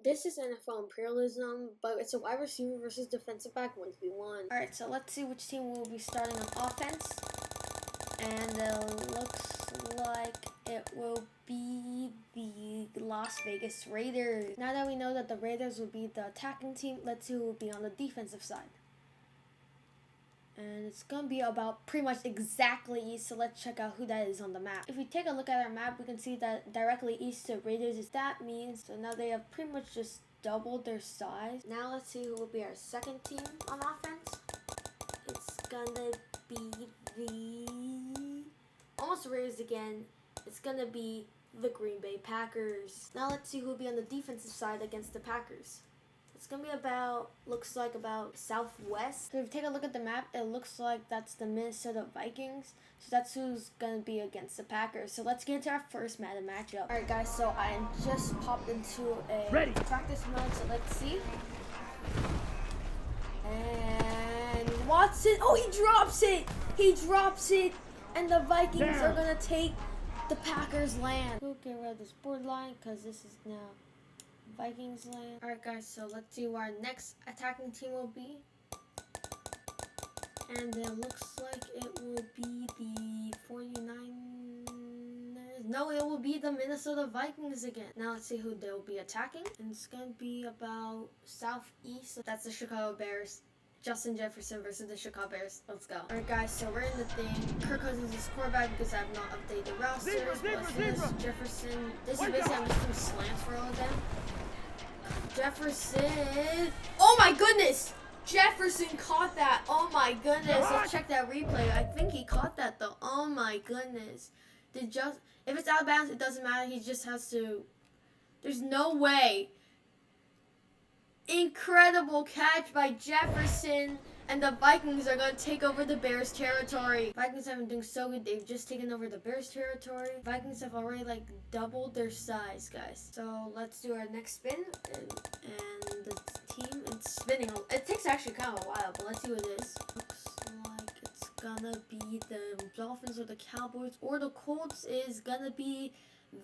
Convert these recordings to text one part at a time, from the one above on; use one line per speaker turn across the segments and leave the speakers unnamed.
This is NFL Imperialism, but it's a wide receiver versus defensive back 1v1. Alright, so let's see which team will be starting on offense. And it looks like it will be the Las Vegas Raiders. Now that we know that the Raiders will be the attacking team, let's see who will be on the defensive side. And it's going to be about pretty much exactly east, so let's check out who that is on the map. If we take a look at our map, we can see that directly east to Raiders is that means. So now they have pretty much just doubled their size. Now let's see who will be our second team on offense. It's going to be the... almost the Raiders again. It's going to be the Green Bay Packers. Now let's see who will be on the defensive side against the Packers. It's going to be looks like about southwest. So if you take a look at the map, it looks like that's the Minnesota Vikings. So that's who's going to be against the Packers. So let's get into our first matchup. Alright guys, so I just popped into a practice mode, so let's see. And Watson, oh, he drops it! He drops it! And the Vikings are going to take the Packers' land. We'll get rid of this borderline because this is now Vikings land. Alright guys, so let's see who our next attacking team will be. And it looks like it will be the 49ers. No, it will be the Minnesota Vikings again. Now let's see who they'll be attacking. And it's going to be about southeast. That's the Chicago Bears. Justin Jefferson versus the Chicago Bears. Let's go. Alright guys, so we're in the thing. Kirk Cousins is quarterback because I have not updated the roster. Jefferson. This is basically I'm just doing slants for all of them. Jefferson. Oh my goodness! Jefferson caught that. Oh my goodness. Let's check that replay. I think he caught that though. Oh my goodness. If it's out of bounds, it doesn't matter. He just has to. There's no way. Incredible catch by Jefferson. And the Vikings are going to take over the Bears territory. Vikings have been doing so good. They've just taken over the Bears territory. Vikings have already doubled their size, guys. So let's do our next spin. And the team, it's spinning. It takes actually kind of a while, but let's see what it is. Looks like it's going to be the Dolphins or the Cowboys. Or the Colts is going to be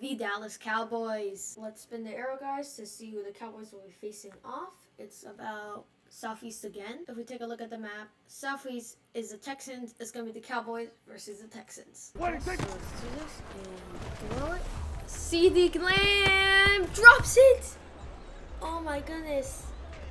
the Dallas Cowboys. Let's spin the arrow, guys, to see who the Cowboys will be facing off. It's about southeast again. If we take a look at the map, southeast is the Texans. It's going to be the Cowboys versus the Texans. So let's do this and throw it. CeeDee Lamb drops it! Oh my goodness.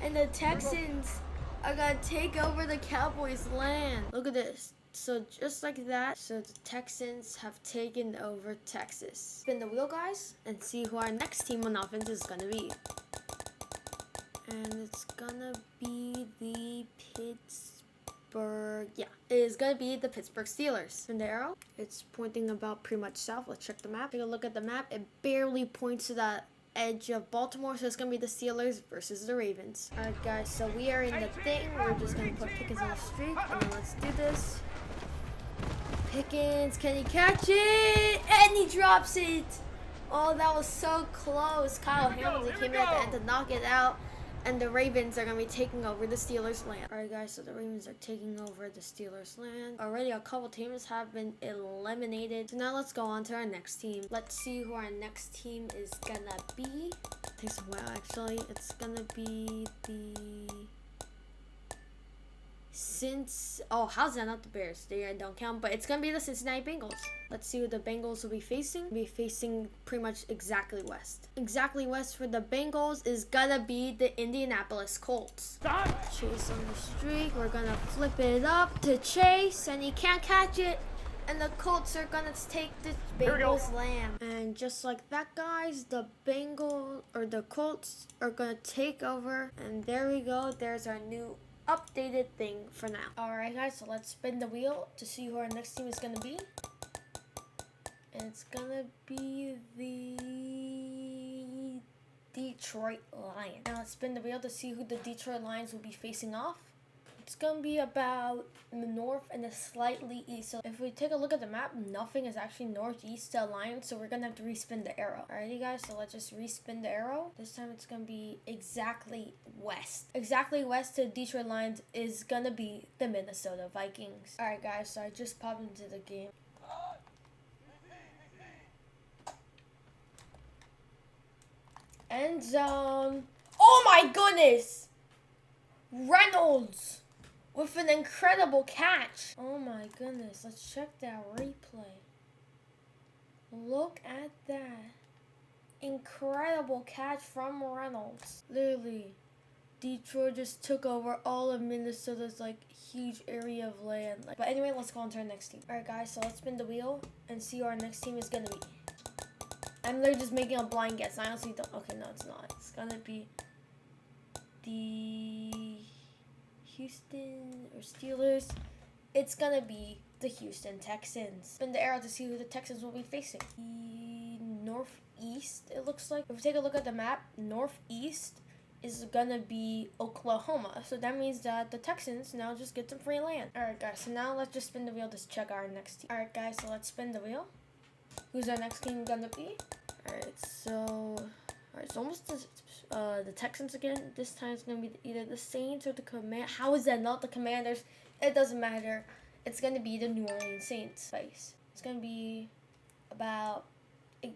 And the Texans are going to take over the Cowboys' land. Look at this. So just like that, so the Texans have taken over Texas. Spin the wheel, guys, and see who our next team on offense is going to be. And it's gonna be the Pittsburgh, yeah, it is gonna be the Pittsburgh Steelers. Spin the arrow, it's pointing about pretty much south. Let's check the map. Take a look at the map. It barely points to that edge of Baltimore, so it's gonna be the Steelers versus the Ravens. Alright guys, so we are in the thing. We're just gonna put Pickens on the streak, and then let's do this. Pickens, can he catch it? And he drops it! Oh, that was so close. Kyle Hamilton came in at the end to knock it out. And the Ravens are going to be taking over the Steelers' land. Alright guys, so the Ravens are taking over the Steelers' land. Already a couple teams have been eliminated. So now let's go on to our next team. Let's see who our next team is going to be. It takes a while actually. It's going to be the... how's that not the Bears? They don't count, but it's going to be the Cincinnati Bengals. Let's see who the Bengals will be facing. They'll be facing pretty much exactly west. Exactly west for the Bengals is going to be the Indianapolis Colts. Chase on the streak. We're going to flip it up to Chase, and he can't catch it. And the Colts are going to take the Bengals' land. And just like that, guys, the Colts are going to take over. And there we go. There's our new updated thing for now. Alright guys, so let's spin the wheel to see who our next team is going to be. And it's going to be the Detroit Lions. Now let's spin the wheel to see who the Detroit Lions will be facing off. It's going to be about the north and the slightly east. So if we take a look at the map, nothing is actually northeast to Lions, so we're going to have to respin the arrow. Alrighty guys, so let's just respin the arrow. This time it's going to be exactly west. Exactly west to Detroit Lions is going to be the Minnesota Vikings. Alright guys, so I just popped into the game. End zone. Oh my goodness! Reynolds with an incredible catch. Oh my goodness. Let's check that replay. Look at that. Incredible catch from Reynolds. Literally, Detroit just took over all of Minnesota's like huge area of land. But anyway, let's go on to our next team. Alright guys, so let's spin the wheel and see who our next team is gonna be. I'm literally just making a blind guess. I honestly don't. Okay, no, it's not. It's gonna be the Houston or Steelers. It's gonna be the Houston Texans. Spin the arrow to see who the Texans will be facing. The northeast, it looks like. If we take a look at the map, northeast is gonna be Oklahoma. So that means that the Texans now just get some free land. Alright guys, so now let's just spin the wheel to check our next team. Alright guys, so let's spin the wheel. Who's our next team gonna be? Alright, so it's almost the Texans again. This time it's gonna be either the Saints or the Command. How is that not the Commanders? It doesn't matter. It's gonna be the New Orleans Saints face. It's gonna be about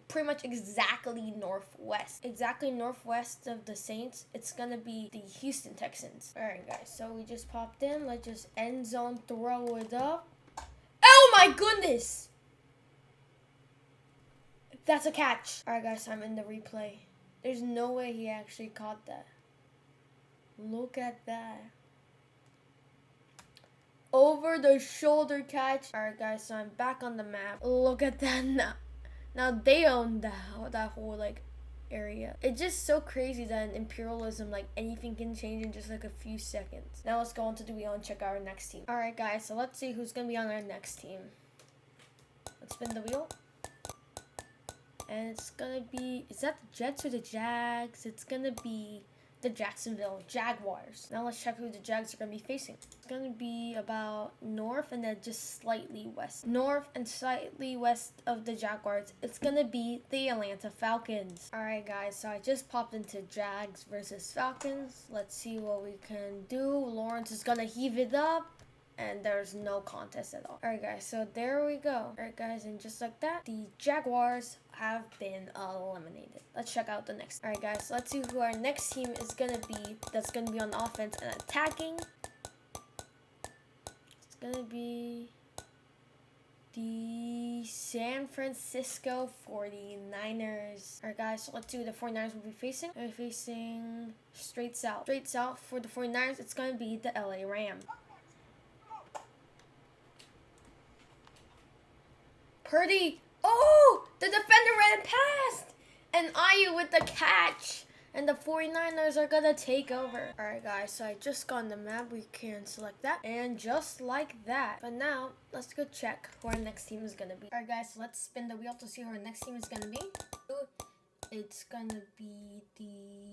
pretty much exactly northwest. Exactly northwest of the Saints. It's gonna be the Houston Texans. Alright guys, so we just popped in. Let's just end zone throw it up. Oh my goodness! That's a catch. Alright guys, I'm in the replay. There's no way he actually caught that. Look at that. Over the shoulder catch. Alright guys, so I'm back on the map. Look at that now. Now they own that whole like area. It's just so crazy that in Imperialism, like anything can change in just like a few seconds. Now let's go on to the wheel and check out our next team. Alright guys, so let's see who's gonna be on our next team. Let's spin the wheel. And it's gonna be, is that the Jets or the Jags? It's gonna be the Jacksonville Jaguars. Now let's check who the Jags are gonna be facing. It's gonna be about north and then just slightly west. North and slightly west of the Jaguars. It's gonna be the Atlanta Falcons. Alright guys, so I just popped into Jags versus Falcons. Let's see what we can do. Lawrence is gonna heave it up. And there's no contest at all. Alright guys, so there we go. Alright guys, and just like that, the Jaguars have been eliminated. Let's check out the next. Alright guys, so let's see who our next team is gonna be. That's gonna be on offense and attacking. It's gonna be the San Francisco 49ers. Alright guys, so let's see who the 49ers will be facing. They're facing straight south. Straight south for the 49ers, it's gonna be the LA Rams. Purdy, oh, the defender ran past, and Ayu with the catch, and the 49ers are gonna take over. Alright guys, so I just got on the map, we can select that, and just like that. But now, let's go check who our next team is gonna be. Alright guys, so let's spin the wheel to see who our next team is gonna be. It's gonna be the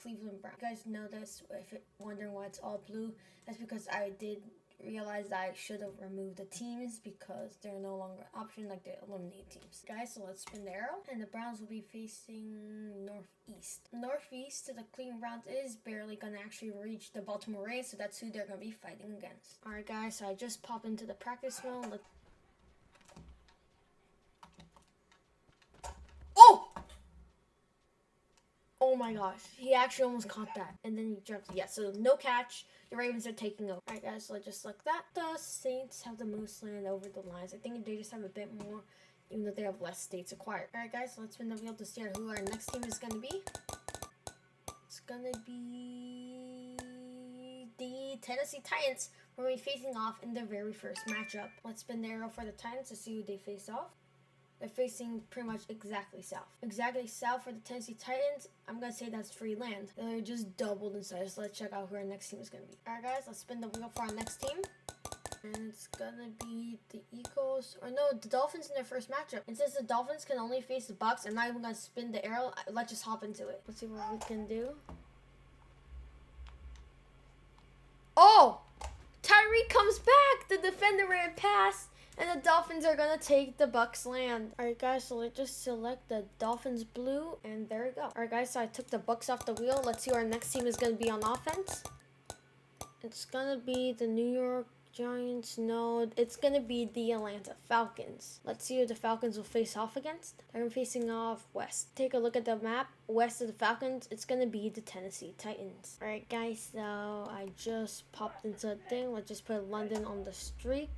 Cleveland Browns. You guys know this, if you're wondering why it's all blue, that's because I did realized I should have removed the teams because they're no longer an option, like the eliminated teams. Guys, so let's spin the arrow, and the Browns will be facing northeast. Northeast to the Cleveland Browns is barely gonna actually reach the Baltimore Ravens, so that's who they're gonna be fighting against. Alright guys, so I just popped into the practice field. Oh my gosh, he actually almost caught that. And then he jumped. Yeah, so no catch. The Ravens are taking over. Alright guys, so just like that. The Saints have the most land over the Lions. I think they just have a bit more, even though they have less states acquired. Alright guys, so let's spin the wheel to see who our next team is going to be. It's going to be the Tennessee Titans. We're going to be facing off in their very first matchup. Let's spin the arrow for the Titans to see who they face off. They're facing pretty much exactly south. Exactly south for the Tennessee Titans. I'm going to say that's free land. They're just doubled in size. So let's check out who our next team is going to be. Alright guys, let's spin the wheel for our next team. And it's going to be the Eagles. Or no, the Dolphins in their first matchup. And since the Dolphins can only face the Bucks, I'm not even going to spin the arrow. Let's just hop into it. Let's see what we can do. Oh! Tyreek comes back! The defender ran past. And the Dolphins are going to take the Bucks land. Alright guys, so let's just select the Dolphins blue. And there we go. Alright guys, so I took the Bucks off the wheel. Let's see who our next team is going to be on offense. It's going to be the New York Giants, no, it's gonna be the Atlanta Falcons. Let's see who the Falcons will face off against. They're facing off west. Take a look at the map. West of the Falcons, it's gonna be the Tennessee Titans. Alright guys, so I just popped into a thing. Let's just put London on the streak.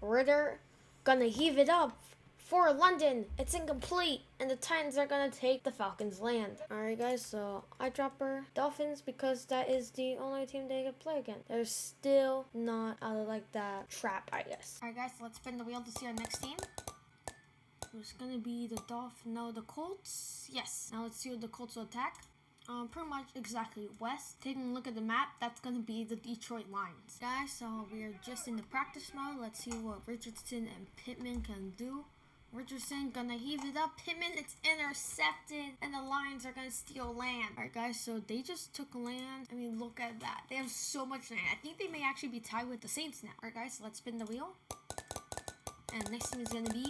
Ritter, gonna heave it up for London. It's incomplete, and the Titans are gonna take the Falcons' land. Alright guys, so eyedropper Dolphins, because that is the only team they can play against. They're still not out of like that trap, I guess. Alright guys, so let's spin the wheel to see our next team. It's gonna be the the Colts. Yes. Now let's see what the Colts will attack. Pretty much exactly west. Taking a look at the map, that's gonna be the Detroit Lions. Guys, so we are just in the practice mode. Let's see what Richardson and Pittman can do. Richardson gonna heave it up. Pittman, it's intercepted, and the Lions are gonna steal land. Alright guys, so they just took land. I mean, look at that. They have so much land. I think they may actually be tied with the Saints now. Alright guys, so let's spin the wheel. And next team is gonna be...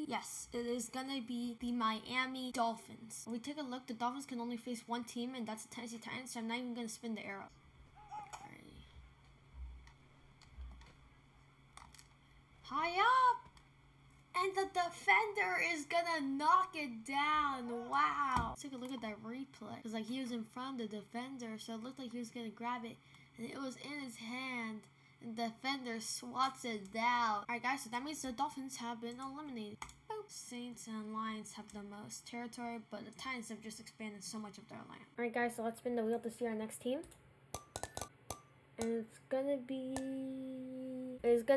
Yes, it is gonna be the Miami Dolphins. When we take a look, the Dolphins can only face one team, and that's the Tennessee Titans, so I'm not even gonna spin the arrow. High up! And the defender is gonna knock it down. Wow. Let's take a look at that replay. It's like he was in front of the defender, so it looked like he was gonna grab it, and it was in his hand. And the defender swats it down. Alright guys, so that means the Dolphins have been eliminated. Boop. Saints and Lions have the most territory, but the Titans have just expanded so much of their land. Alright guys, so let's spin the wheel to see our next team. And it's gonna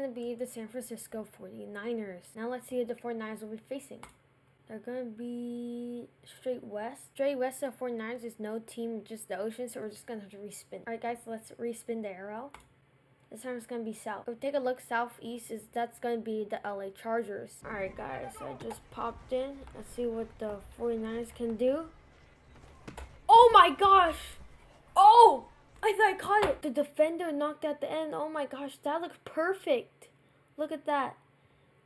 be the San Francisco 49ers. Now let's see who the 49ers will be facing. They're gonna be straight west. Straight west of 49ers is no team, just the ocean, so we're just gonna have to respin. Alright guys, so let's respin the arrow. This time it's gonna be south. If we take a look southeast, that's gonna be the LA Chargers. Alright guys, so I just popped in. Let's see what the 49ers can do. Oh my gosh! Oh! I thought I caught it. The defender knocked at the end. Oh my gosh, that looks perfect. Look at that.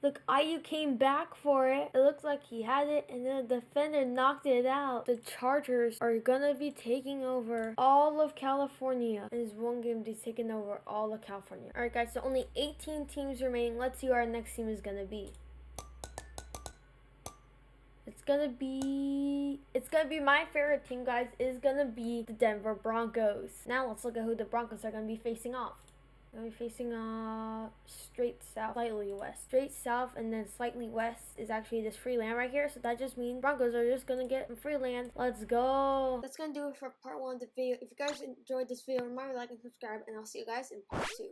Look, IU came back for it. It looks like he had it, and then the defender knocked it out. The Chargers are gonna be taking over all of California. In this one game, they've taken over all of California. Alright guys, so only 18 teams remaining. Let's see who our next team is gonna be. It's gonna be my favorite team, guys. It's gonna be the Denver Broncos. Now let's look at who the Broncos are gonna be facing off. They're gonna be facing straight south, slightly west. Straight south and then slightly west is actually this free land right here. So that just means Broncos are just gonna get free land. Let's go. That's gonna do it for part 1 of the video. If you guys enjoyed this video, remember to like and subscribe, and I'll see you guys in part 2.